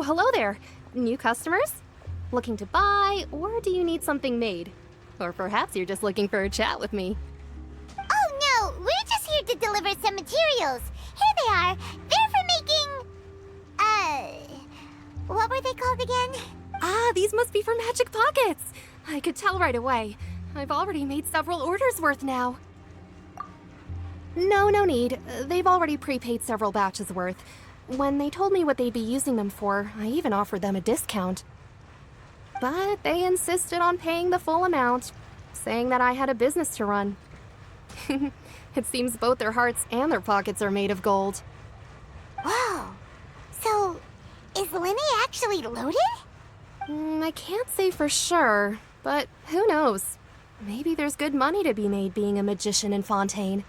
hello there. New customers? Looking to buy, or do you need something made? Or perhaps you're just looking for a chat with me. Oh no, we're just here to deliver some materials. Here they are. They're for making... what were they called again? Ah, these must be for Magic Pockets. I could tell right away. I've already made several orders worth now. No need. They've already prepaid several batches worth. When they told me what they'd be using them for, I even offered them a discount. But they insisted on paying the full amount, saying that I had a business to run. It seems both their hearts and their pockets are made of gold. Whoa. So, is Linny actually loaded? I can't say for sure, but who knows? Maybe there's good money to be made being a magician in Fontaine.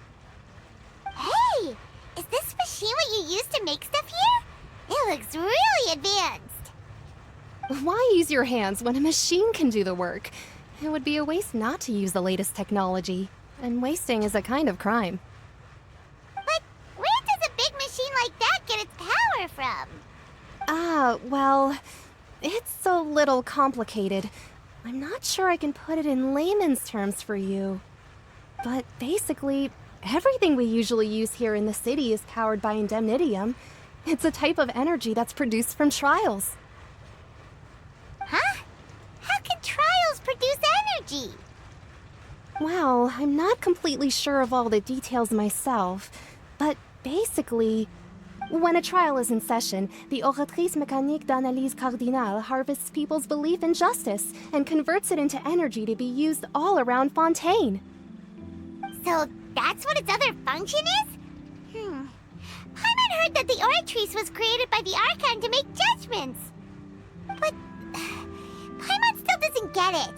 Hey! Is this machine what you use to make stuff here? It looks really advanced. Why use your hands when a machine can do the work? It would be a waste not to use the latest technology, and wasting is a kind of crime. But where does a big machine like that get its power from? Well, it's a little complicated. I'm not sure I can put it in layman's terms for you. But basically, everything we usually use here in the city is powered by indemnitium. It's a type of energy that's produced from trials. Huh? How can trials produce energy? Well, I'm not completely sure of all the details myself, but basically, when a trial is in session, the oratrice mécanique d'analyse cardinale harvests people's belief in justice and converts it into energy to be used all around Fontaine. So that's what its other function is? Paimon heard that the oratrice was created by the Archon to make judgments. But Paimon still doesn't get it.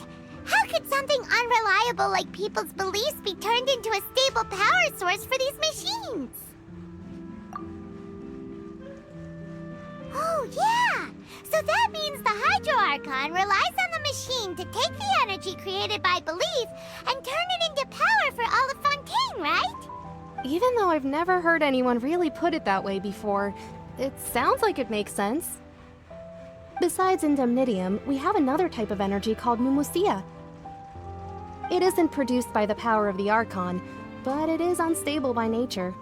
How could something unreliable like people's beliefs be turned into a stable power source for these machines? Oh, yeah! So that means the Hydro Archon relies on the machine to take the energy created by belief and turn it into power for all of Fontaine, right? Even though I've never heard anyone really put it that way before, it sounds like it makes sense. Besides indemnitium, we have another type of energy called pneumosia. It isn't produced by the power of the Archon, but it is unstable by nature.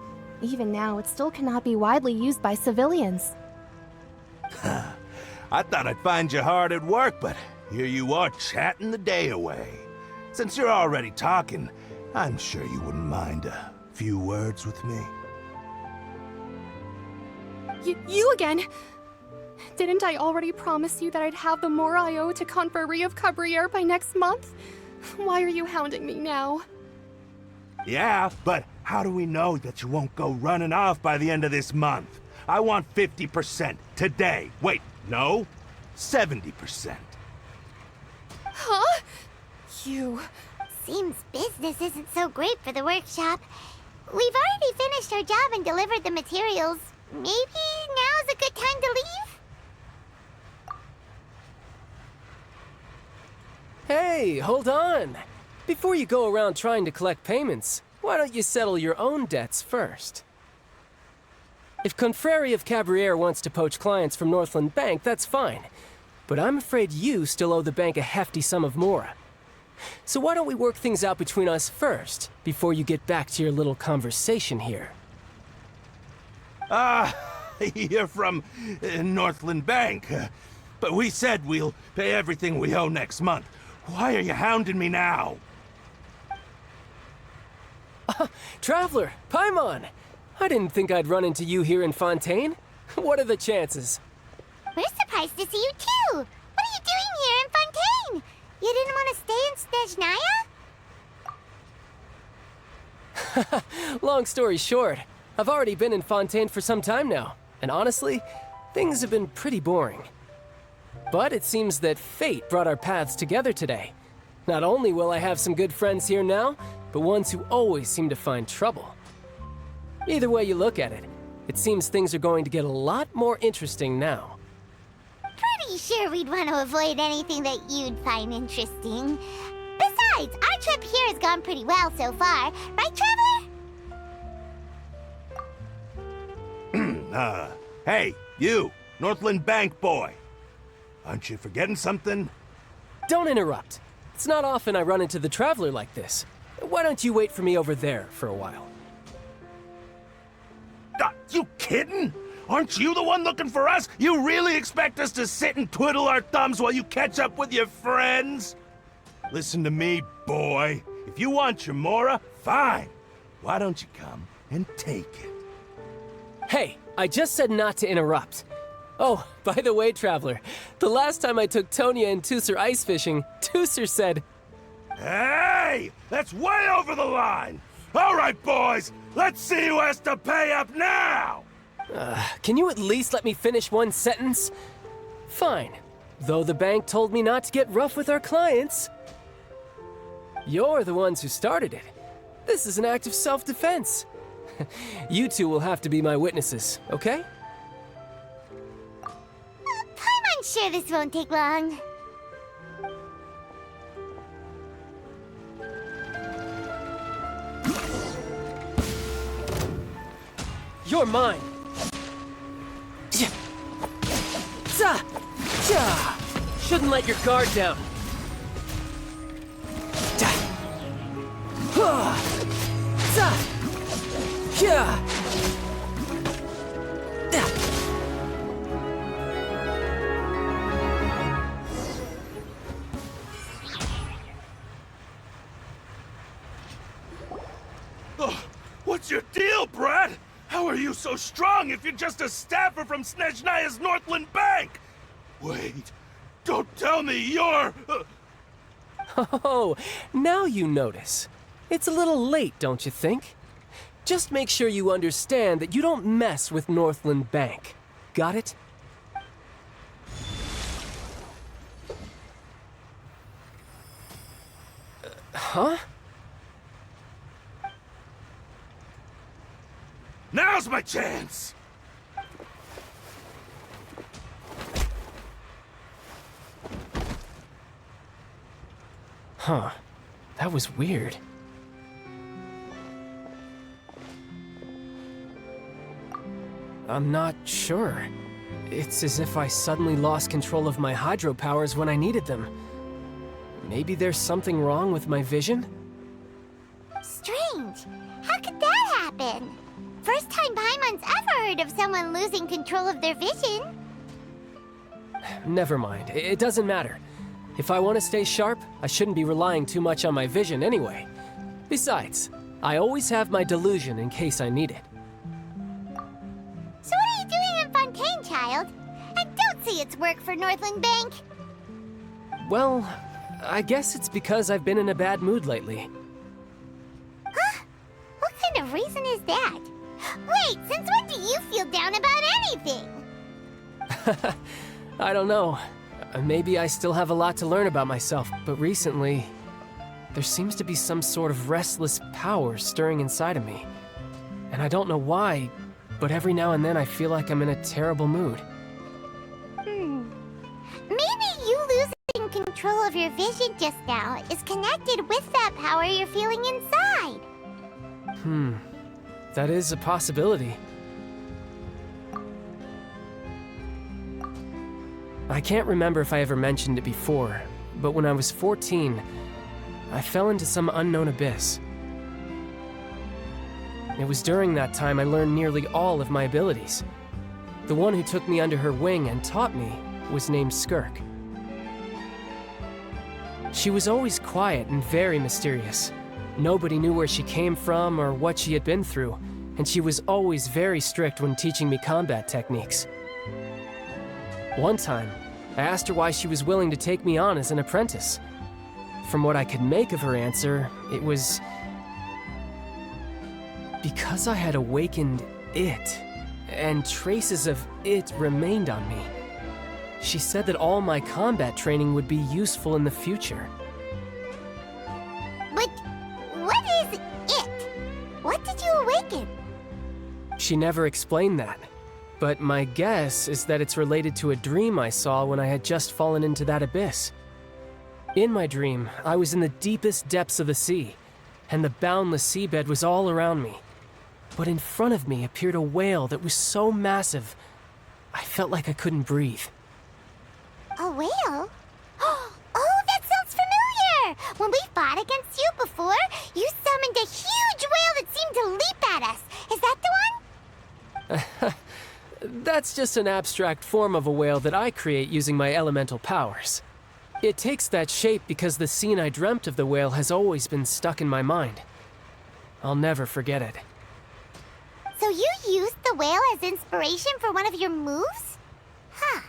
Even now, it still cannot be widely used by civilians. I thought I'd find you hard at work, but here you are chatting the day away. Since you're already talking, I'm sure you wouldn't mind a few words with me. You again? Didn't I already promise you that I'd have the more I owe to Confrérie of Cabriere by next month? Why are you hounding me now? Yeah, but how do we know that you won't go running off by the end of this month? I want 50% today. Wait, no, 70%. Huh? You... Seems business isn't so great for the workshop. We've already finished our job and delivered the materials. Maybe now's a good time to leave? Hey, hold on. Before you go around trying to collect payments, why don't you settle your own debts first? If Confrérie of Cabriere wants to poach clients from Northland Bank, that's fine. But I'm afraid you still owe the bank a hefty sum of mora. So why don't we work things out between us first, before you get back to your little conversation here? You're from Northland Bank. But we said we'll pay everything we owe next month. Why are you hounding me now? Traveler, Paimon! I didn't think I'd run into you here in Fontaine. What are the chances? We're surprised to see you too! What are you doing here in Fontaine? You didn't want to stay in Snezhnaya? Long story short, I've already been in Fontaine for some time now, and honestly, things have been pretty boring. But it seems that fate brought our paths together today. Not only will I have some good friends here now, but ones who always seem to find trouble. Either way you look at it, it seems things are going to get a lot more interesting now. Pretty sure we'd want to avoid anything that you'd find interesting. Besides, our trip here has gone pretty well so far, right, Traveler? Hey, you! Northland Bank boy. Aren't you forgetting something? Don't interrupt. It's not often I run into the Traveler like this. Why don't you wait for me over there for a while? You kidding? Aren't you the one looking for us? You really expect us to sit and twiddle our thumbs while you catch up with your friends? Listen to me, boy. If you want your Mora, fine. Why don't you come and take it? Hey, I just said not to interrupt. Oh, by the way, Traveler, the last time I took Tonya and Tusser ice fishing, Tusser said, Hey! That's way over the line! All right, boys, let's see who has to pay up now! Can you at least let me finish one sentence? Fine. Though the bank told me not to get rough with our clients. You're the ones who started it. This is an act of self-defense. You two will have to be my witnesses, okay? I'm sure this won't take long. You're mine. Shouldn't let your guard down. What's your deal, Brad? How are you so strong if you're just a staffer from Snezhnaya's Northland Bank? Wait, don't tell me you're... Oh, now you notice. It's a little late, don't you think? Just make sure you understand that you don't mess with Northland Bank. Got it? Huh? Now's my chance! Huh. That was weird. I'm not sure. It's as if I suddenly lost control of my hydro powers when I needed them. Maybe there's something wrong with my vision? Strange. How could that happen? First time Paimon's ever heard of someone losing control of their vision. Never mind. It doesn't matter. If I want to stay sharp, I shouldn't be relying too much on my vision anyway. Besides, I always have my delusion in case I need it. So what are you doing in Fontaine, child? I don't see its work for Northland Bank. Well, I guess it's because I've been in a bad mood lately. Huh? What kind of reason is that? Wait, since when do you feel down about anything? I don't know. Maybe I still have a lot to learn about myself, but recently, there seems to be some sort of restless power stirring inside of me. And I don't know why, but every now and then I feel like I'm in a terrible mood. Maybe you losing control of your vision just now is connected with that power you're feeling inside. That is a possibility. I can't remember if I ever mentioned it before, but when I was 14, I fell into some unknown abyss. It was during that time I learned nearly all of my abilities. The one who took me under her wing and taught me was named Skirk. She was always quiet and very mysterious. Nobody knew where she came from or what she had been through, and she was always very strict when teaching me combat techniques. One time, I asked her why she was willing to take me on as an apprentice. From what I could make of her answer, it was because I had awakened it, and traces of it remained on me. She said that all my combat training would be useful in the future. But what is it? What did you awaken? She never explained that, but my guess is that it's related to a dream I saw when I had just fallen into that abyss. In my dream, I was in the deepest depths of the sea, and the boundless seabed was all around me. But in front of me appeared a whale that was so massive, I felt like I couldn't breathe. A whale? Oh, that sounds familiar! When we fought against you before, you summoned a huge whale that seemed to leap at us. Is that the one? That's just an abstract form of a whale that I create using my elemental powers. It takes that shape because the scene I dreamt of the whale has always been stuck in my mind. I'll never forget it. So you used the whale as inspiration for one of your moves? Huh.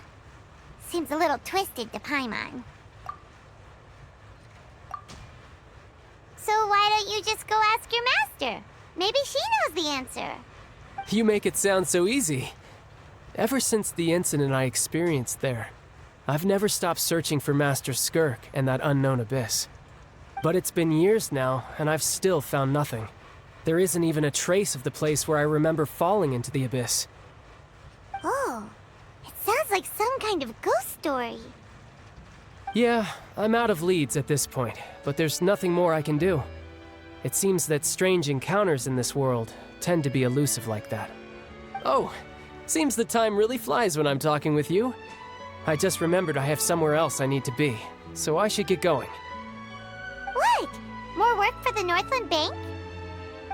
Seems a little twisted to Paimon. So why don't you just go ask your master? Maybe she knows the answer. You make it sound so easy. Ever since the incident I experienced there, I've never stopped searching for Master Skirk and that unknown abyss. But it's been years now, and I've still found nothing. There isn't even a trace of the place where I remember falling into the abyss. Oh, it sounds like some kind of ghost story. Yeah, I'm out of leads at this point, but there's nothing more I can do. It seems that strange encounters in this world tend to be elusive like that. Oh, seems the time really flies when I'm talking with you. I just remembered I have somewhere else I need to be, so I should get going. What? More work for the Northland Bank?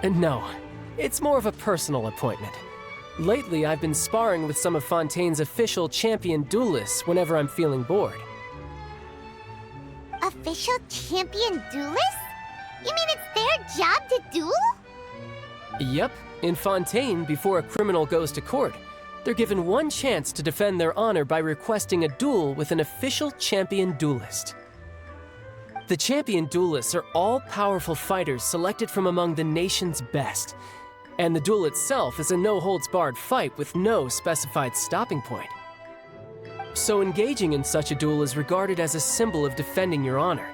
And no, it's more of a personal appointment. Lately, I've been sparring with some of Fontaine's official champion duelists whenever I'm feeling bored. Official champion duelists? You mean it's their job to duel? Yep, in Fontaine, before a criminal goes to court, they're given one chance to defend their honor by requesting a duel with an official champion duelist. The champion duelists are all-powerful fighters selected from among the nation's best, and the duel itself is a no-holds-barred fight with no specified stopping point. So engaging in such a duel is regarded as a symbol of defending your honor.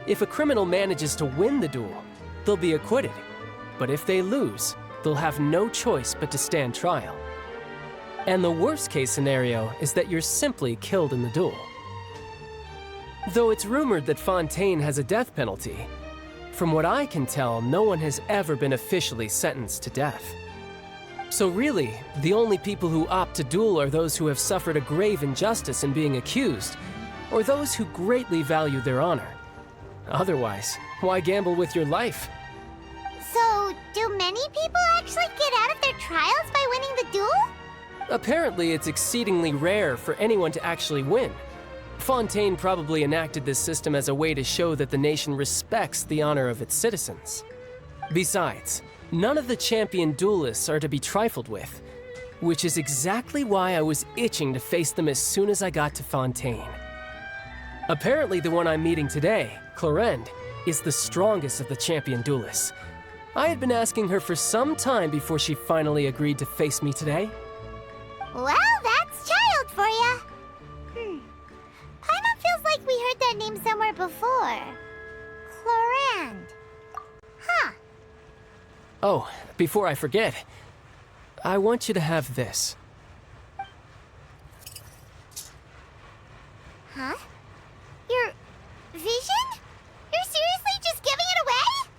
If a criminal manages to win the duel, they'll be acquitted, but if they lose, they'll have no choice but to stand trial. And the worst-case scenario is that you're simply killed in the duel. Though it's rumored that Fontaine has a death penalty, from what I can tell, no one has ever been officially sentenced to death. So really, the only people who opt to duel are those who have suffered a grave injustice in being accused, or those who greatly value their honor. Otherwise, why gamble with your life? So, do many people actually get out of their trials by winning the duel? Apparently, it's exceedingly rare for anyone to actually win. Fontaine probably enacted this system as a way to show that the nation respects the honor of its citizens. Besides, none of the champion duelists are to be trifled with, which is exactly why I was itching to face them as soon as I got to Fontaine. Apparently, the one I'm meeting today, Clorinde, is the strongest of the champion duelists. I had been asking her for some time before she finally agreed to face me today. Well, that's child for ya. Paimon feels like we heard that name somewhere before. Clorinde. Huh. Oh, before I forget, I want you to have this. Huh? Your vision? You're seriously just giving it away?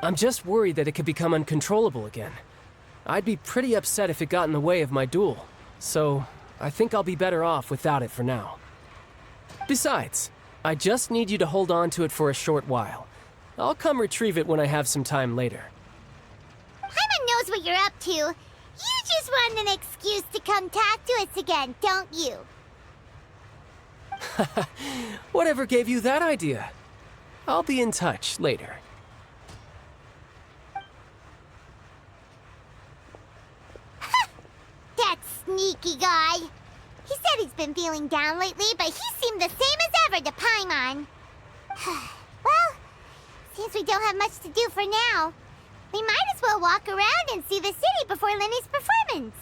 I'm just worried that it could become uncontrollable again. I'd be pretty upset if it got in the way of my duel, so I think I'll be better off without it for now. Besides, I just need you to hold on to it for a short while. I'll come retrieve it when I have some time later. Paimon knows what you're up to. You just want an excuse to come talk to us again, don't you? Whatever gave you that idea? I'll be in touch later. That sneaky guy. He said he's been feeling down lately, but he seemed the same as ever to Paimon. Well, seems we don't have much to do for now. We might as well walk around and see the city before Lenny's performance.